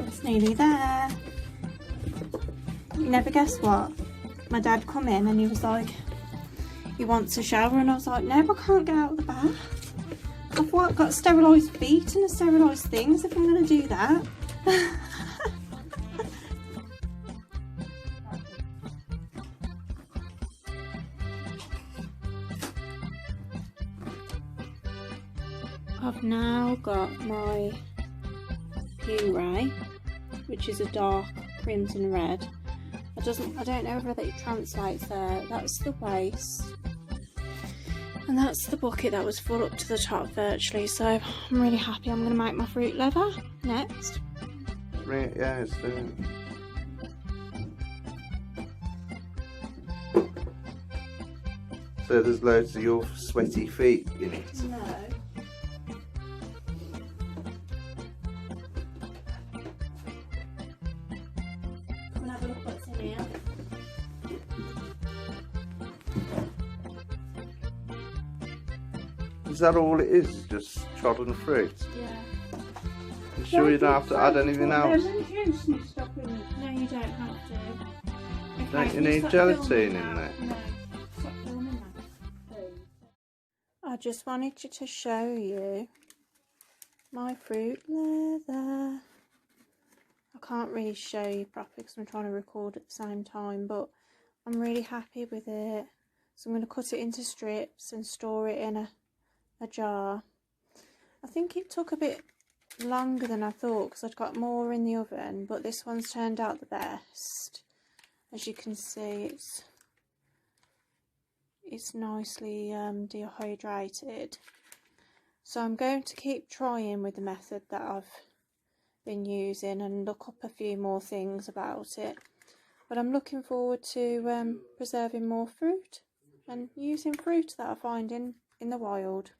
It's nearly there. You never guess what? My dad come in and he was like, he wants a shower, and I was like, no, I can't get out of the bath. I've got sterilised feet and sterilised things if I'm going to do that. I've now got my puree, which is a dark crimson red. I don't know whether it translates there. That's the waist, and that's the bucket that was full up to the top virtually. So I'm really happy. I'm going to make my fruit leather next. Right, yeah, it's doing. So there's loads of your sweaty feet in it. No. Come and have a look what's in here. Is that all it is? Just trodden fruit? Yeah. You sure you don't have to add anything else? No, you don't have to. Okay, Don't you need gelatine in there? No. Stop filming that. I just wanted to show you my fruit leather. I can't really show you properly because I'm trying to record at the same time, but I'm really happy with it. So I'm going to cut it into strips and store it in a jar. I think it took a bit longer than I thought because I'd got more in the oven, but this one's turned out the best. As you can see, it's nicely dehydrated. So I'm going to keep trying with the method that I've been using and look up a few more things about it. But I'm looking forward to preserving more fruit and using fruit that I find in the wild.